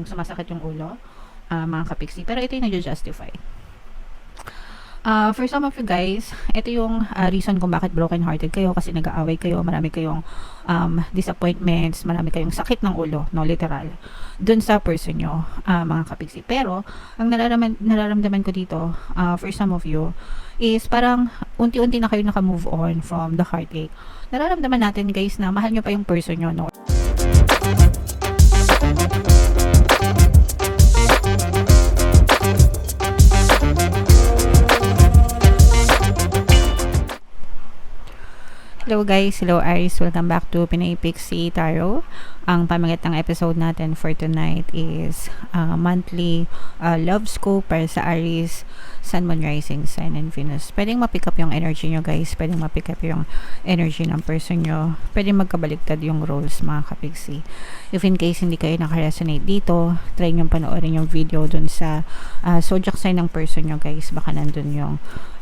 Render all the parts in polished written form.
yung sumasakit yung ulo, mga kapiksi. Pero ito yung nag-justify. For some of you guys, ito yung reason kung bakit broken-hearted kayo kasi nag-aaway kayo, marami kayong disappointments, marami kayong sakit ng ulo, no, literal, dun sa person nyo, mga kapiksi. Pero, ang nararamdaman ko dito, for some of you, is parang unti-unti na kayo naka-move on from the heartache. Nararamdaman natin guys na mahal nyo pa yung person nyo, no? Hello guys, hello Aries, welcome back to Pinay Pixie Tarot. Ang pamagatang episode natin for tonight is monthly love scope para sa Aries, Sun, Moon, Rising, Sign, and Venus. Pwedeng ma-pick up yung energy nyo guys, pwedeng ma-pick up yung energy ng person nyo, pwedeng magkabaliktad yung roles mga kapixie. If in case hindi kayo nakaresonate dito, try nyo panoorin yung video dun sa zodiac sign ng person nyo guys, baka nandun yung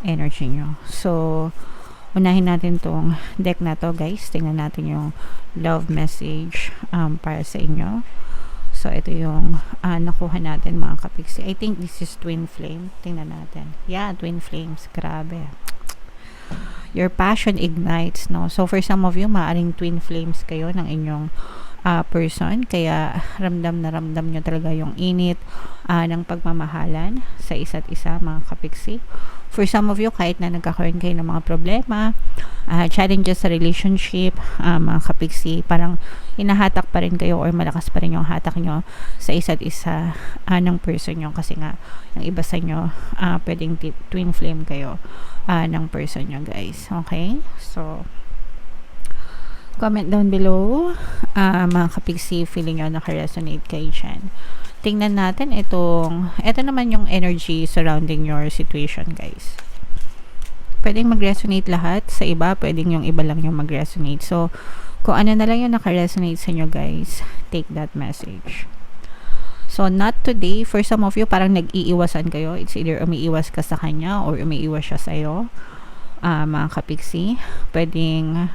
energy nyo. So, unahin natin tong deck na to guys. Tingnan natin yung love message para sa inyo. So ito yung nakuha natin mga kapiksi. I think this is twin flame. Tingnan natin. Yeah, twin flames. Grabe. Your passion ignites, no? So for some of you, maaring twin flames kayo ng inyong person. Kaya ramdam na ramdam nyo talaga yung init ng pagmamahalan sa isa't isa mga kapiksi. For some of you, kahit na nagkakaroon kayo ng mga problema, challenges sa relationship, mga kapiksi, parang hinahatak pa rin kayo or malakas pa rin yung hatak nyo sa isa't isa ng person nyo. Kasi nga, yung iba sa nyo, pwedeng twin flame kayo ng person nyo guys. Okay? So, comment down below, mga kapiksi, feeling nyo naka-resonate kayo dyan. Tingnan natin ito naman yung energy surrounding your situation guys. Pwedeng mag-resonate lahat, sa iba pwedeng yung iba lang yung mag-resonate. So kung ano na lang yung naka-resonate sa inyo guys, take that message. So not today, for some of you parang nag-iiwasan kayo. It's either umiiwas ka sa kanya or umiiwas siya sa'yo, mga kapiksi. Pwedeng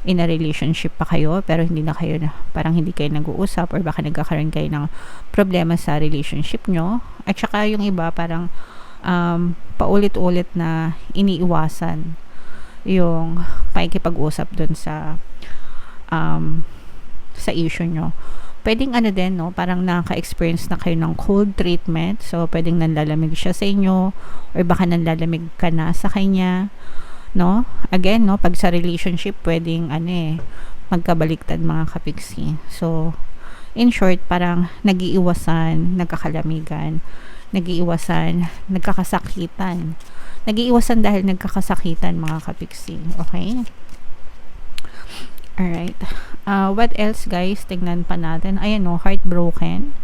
in a relationship pa kayo pero hindi na kayo parang hindi kayo nag-uusap or baka nagkakaroon kayo ng problema sa relationship nyo. At saka yung iba parang paulit-ulit na iniiwasan yung pakikipag-usap dun sa issue nyo. Pwedeng din, no, parang naka-experience na kayo ng cold treatment. So pwedeng nanlalamig siya sa inyo or baka nanlalamig ka na sa kanya, no? Again, no, pag sa relationship pwedeng magkabaliktad mga kapiksi. So in short, parang nag-iiwasan, nagkakalamigan, nag-iiwasan, nagkakasakitan. Nag-iiwasan dahil nagkakasakitan mga kapiksi. Okay? Alright. What else guys? Tingnan pa natin. Ayan, no, heartbroken.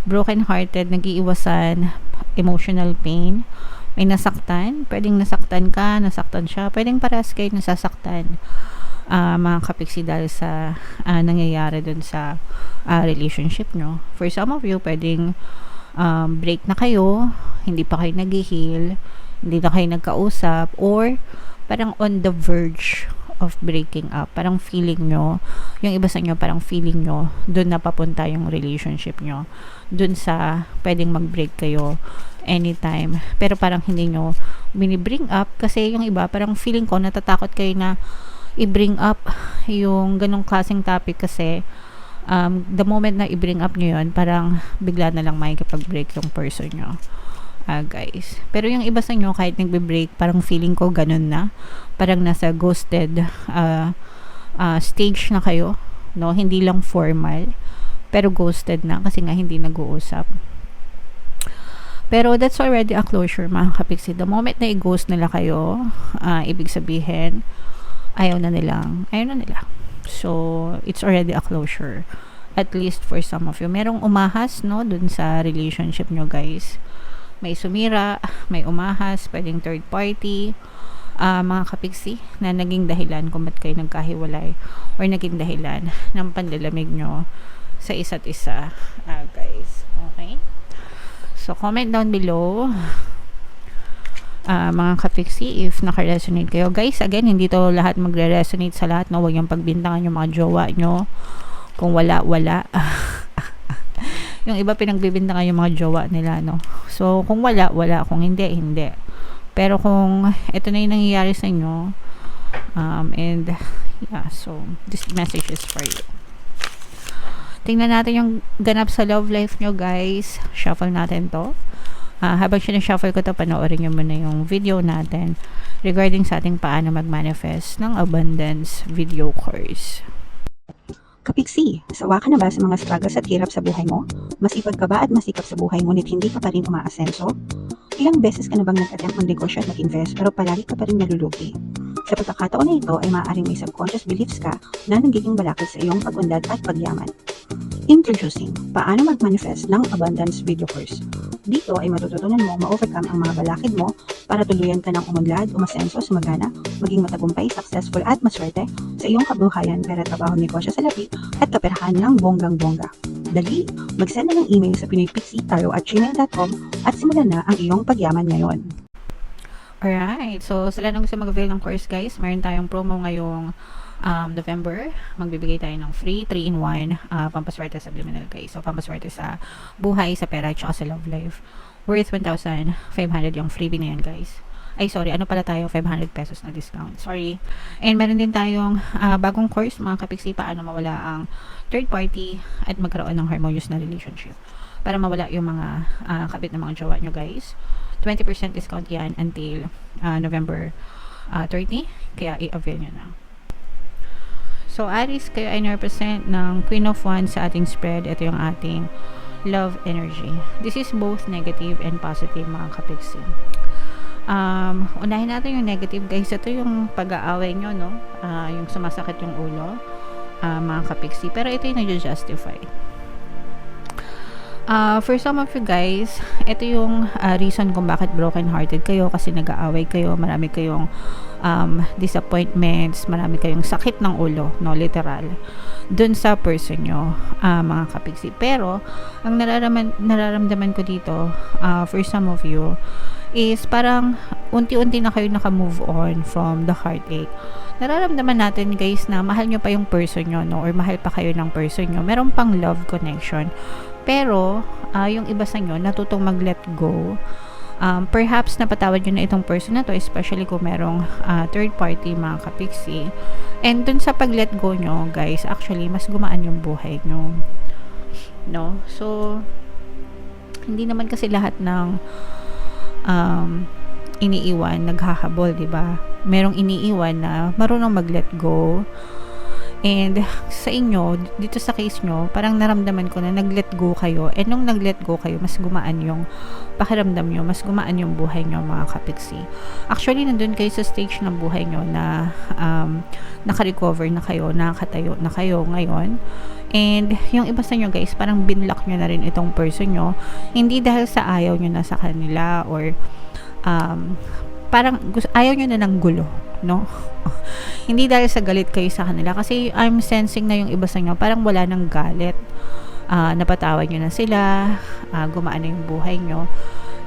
Broken-hearted, nag-iiwasan, emotional pain. May nasaktan, pwedeng nasaktan ka, nasaktan siya, pwedeng parehas kayo nasasaktan, mga kapiksi dahil sa nangyayari dun sa relationship nyo. For some of you, pwedeng break na kayo, hindi pa kayo nag-heal, hindi na kayo nagkausap, or parang on the verge of breaking up. Parang feeling nyo, yung iba sa nyo, parang feeling nyo, dun na papunta yung relationship nyo. Dun sa pwedeng mag-break kayo anytime. Pero parang hindi nyo bring up kasi yung iba, parang feeling ko, natatakot kayo na i-bring up yung ganong klaseng topic kasi the moment na i-bring up nyo yun, parang bigla na lang makikipag-break yung person nyo. Guys. Pero yung iba sa nyo, kahit nagbe-break, parang feeling ko ganun na. Parang nasa ghosted stage na kayo. No? Hindi lang formal. Pero ghosted na kasi nga hindi nag-uusap. Pero that's already a closure mga kapiksi. The moment na i-ghost nila kayo, ibig sabihin, ayaw na nila. So, it's already a closure. At least for some of you. Merong umahas, no, dun sa relationship nyo guys. May sumira, may umahas, pwedeng third party, mga kapiksi, na naging dahilan kung ba't kayo nagkahiwalay or naging dahilan ng panlalamig nyo sa isa't isa, guys. Okay? So, comment down below, mga kapiksi, if naka-resonate kayo. Guys, again, hindi to lahat magre-resonate sa lahat, no? Huwag yung pagbintangan yung mga jowa nyo. Kung wala. Yung iba pinagbibintangan yung mga jowa nila, no? So, kung wala, wala. Kung hindi, hindi. Pero kung ito na yung nangyayari sa inyo, and yeah, so this message is for you. Tingnan natin yung ganap sa love life nyo, guys. Shuffle natin to. Habang sinashuffle ko to, panoorin nyo muna yung video natin regarding sa ating paano mag-manifest ng abundance video course. Kapiksi, sawa ka na ba sa mga struggles at hirap sa buhay mo? Masipag ka ba at masikap sa buhay ngunit hindi ka pa rin umaasenso? Ilang beses ka na bang nag-attempt mag-negosyo at mag-invest pero palagi ka pa rin nalulugi? Sa pagkakataon na ito ay maaaring may subconscious beliefs ka na nagiging balakid sa iyong pag-unlad at pagyaman. Introducing, paano mag-manifest ng abundance video course. Dito ay matututunan mo ma-overcome ang mga balakid mo para tuluyan ka ng umunlad, umasenso, sumagana, maging matagumpay, successful at maswerte sa iyong kabuhayan, pera, trabaho, negosyo sa lapi at kaperahan ng bonggang-bongga. Dali, mag-send na ng email sa pinoypixie@gmail.com at simulan na ang iyong pagyaman ngayon. Alright, so sa lahat ng gusto mag-avail ng course, guys, mayroon tayong promo ngayong November. Magbibigay tayo ng free 3-in-1 pampaswerte sa subliminal, guys. So, pampaswerte sa buhay, sa pera, at sa love life. Worth 1,500 yung freebie na yan, guys. Ay, sorry, ano pala tayo? 500 pesos na discount. Sorry. And meron din tayong bagong course, mga kapiksi, paano mawala ang third party at magkaroon ng harmonious na relationship. Para mawala yung mga kabit ng mga jowa nyo, guys. 20% discount yan until November 30. Kaya i-avail nyo na. So, Aries, kayo ay represent ng Queen of Wands sa ating spread. Ito yung ating love energy. This is both negative and positive, mga kapiksi. Unahin natin yung negative, guys. Ito yung pag-aaway nyo, no? Yung sumasakit yung ulo, mga kapiksi. Pero ito yung nag-justify. For some of you guys, ito yung reason kung bakit broken hearted kayo, kasi nag-aaway kayo, marami kayong disappointments, marami kayong sakit ng ulo, no, literal, dun sa person nyo, mga kapiksi. Pero ang nararamdaman ko dito, for some of you, is parang unti-unti na kayo naka-move on from the heartache. Nararamdaman natin, guys, na mahal nyo pa yung person nyo, no, or mahal pa kayo ng person nyo, meron pang love connection. Pero, yung iba sa inyo, natutong mag-let go. Perhaps napatawad nyo na itong person na to, especially kung merong third party, mga kapiksi. And dun sa pag-let go nyo, guys, actually, mas gumaan yung buhay nyo. No? So, hindi naman kasi lahat ng iniiwan, naghahabol, diba? Merong iniiwan na marunong mag-let go. And sa inyo, dito sa case nyo, parang naramdaman ko na nag-let go kayo. And nung nag-let go kayo, mas gumaan yung pakiramdam nyo, mas gumaan yung buhay nyo, mga kapiksi. Actually, nandun kayo sa stage ng buhay nyo na naka-recover na kayo, nakatayo na kayo ngayon. And yung iba sa inyo, guys, parang binlock nyo na rin itong person nyo. Hindi dahil sa ayaw nyo na sa kanila or parang ayaw nyo na ng gulo, no? Hindi dahil sa galit kayo sa kanila, kasi I'm sensing na yung iba sa inyo parang wala nang galit, napatawad nyo na sila, gumaan na yung buhay nyo,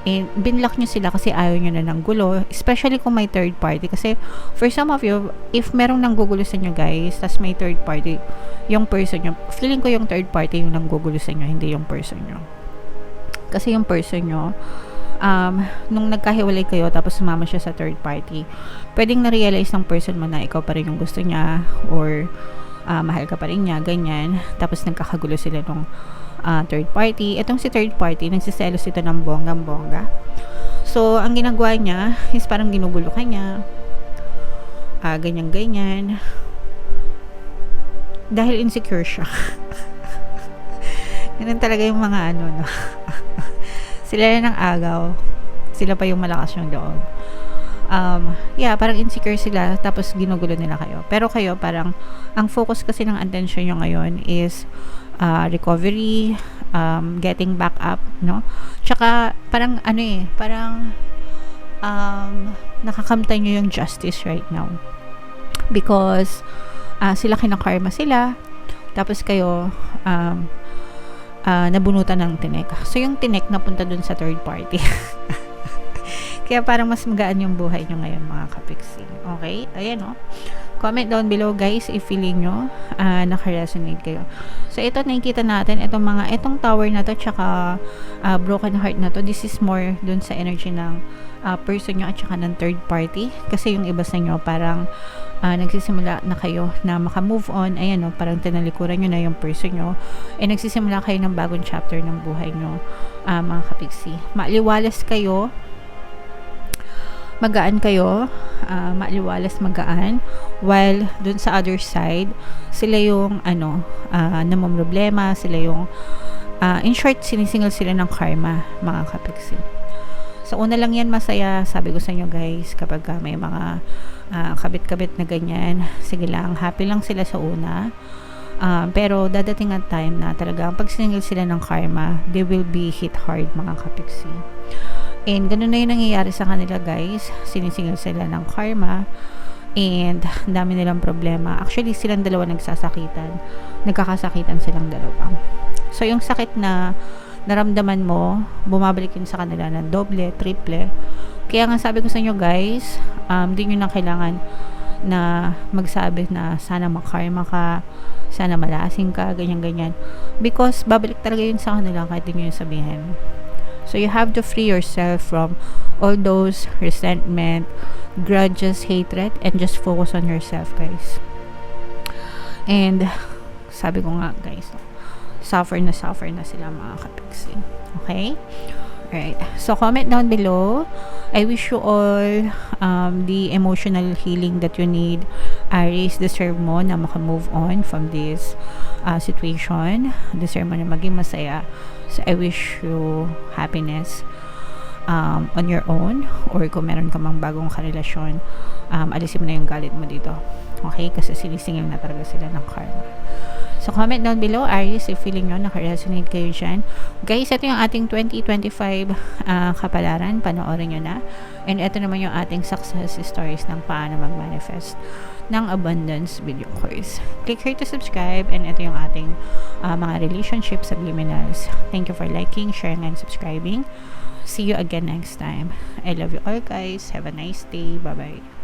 and binlock nyo sila kasi ayaw nyo na ng gulo, especially kung may third party. Kasi for some of you, if merong nanggugulo sa inyo, guys, tas may third party, yung person nyo, feeling ko yung third party yung nanggugulo sa inyo, hindi yung person nyo. Kasi yung person nyo, nung nagkahiwalay kayo tapos sumama siya sa third party, pwedeng na-realize ng person mo na ikaw pa rin yung gusto niya, or mahal ka pa rin niya, ganyan. Tapos nagkakagulo sila nung third party. Itong si third party, nagsiselos ito ng bonggang-bongga. So, ang ginagawa niya is parang ginugulo ka niya, ganyan-ganyan, dahil insecure siya. Ganun talaga yung mga no. Sila rin ang agaw. Sila pa yung malakas yung loob. Parang insecure sila, tapos ginugulo nila kayo. Pero kayo, parang, ang focus kasi ng attention nyo ngayon is recovery, getting back up, no? Tsaka, parang, nakakamtay nyo yung justice right now. Because, sila kinakarma sila, tapos kayo, nabunutan ng tinek. So, yung tinek napunta dun sa third party. Kaya parang mas magaan yung buhay nyo ngayon, mga kapiksi. Okay? Ayan, no? Comment down below guys if feeling nyo naka-resonate kayo. So ito nakikita natin itong tower na to tsaka broken heart na to, this is more dun sa energy ng person nyo at tsaka ng third party, kasi yung iba sa inyo parang nagsisimula na kayo na maka-move on, ayan no, parang tinalikuran nyo na yung person nyo, nagsisimula kayo ng bagong chapter ng buhay nyo, mga kapiksi. Maaliwalas kayo, magaan kayo, maaliwalas, magaan, while dun sa other side sila yung namomroblema, sila yung in short, sinisingil sila ng karma, mga kapiksi. Sa una lang yan masaya, sabi ko sa inyo guys, kapag may mga kabit-kabit na ganyan, sige lang, happy lang sila sa una, pero dadating ang time na talagang pag siningil sila ng karma, they will be hit hard, mga kapiksi. And ganun na yung nangyayari sa kanila guys, sinisingil sila ng karma, and dami nilang problema. Actually silang dalawa nagkakasakitan silang dalawa. So yung sakit na naramdaman mo, bumabalik yun sa kanila ng doble, triple. Kaya nga sabi ko sa inyo guys, di nyo na kailangan na magsabi na sana makarma ka, sana malasing ka, ganyan-ganyan. Because babalik talaga yun sa kanila kahit di nyo yung sabihin. So you have to free yourself from all those resentment, grudges, hatred, and just focus on yourself guys. And sabi ko nga guys, suffer na sila, mga kapiksi. Okay? Alright. So, comment down below. I wish you all the emotional healing that you need. Aries, deserve mo na maka-move on from this situation. Deserve mo na maging masaya. So, I wish you happiness on your own, or kung meron ka mang bagong karelasyon, alisin mo na yung galit mo dito. Okay? Kasi sinisingil na talaga sila ng karma. So, comment down below, Aries, if feeling nyo naka-resonate kayo dyan. Guys, ito yung ating 2025 kapalaran. Panoorin nyo na. And ito naman yung ating success stories ng paano mag-manifest ng abundance video course. Click here to subscribe. And ito yung ating mga relationship subliminals. Thank you for liking, sharing, and subscribing. See you again next time. I love you all guys. Have a nice day. Bye-bye.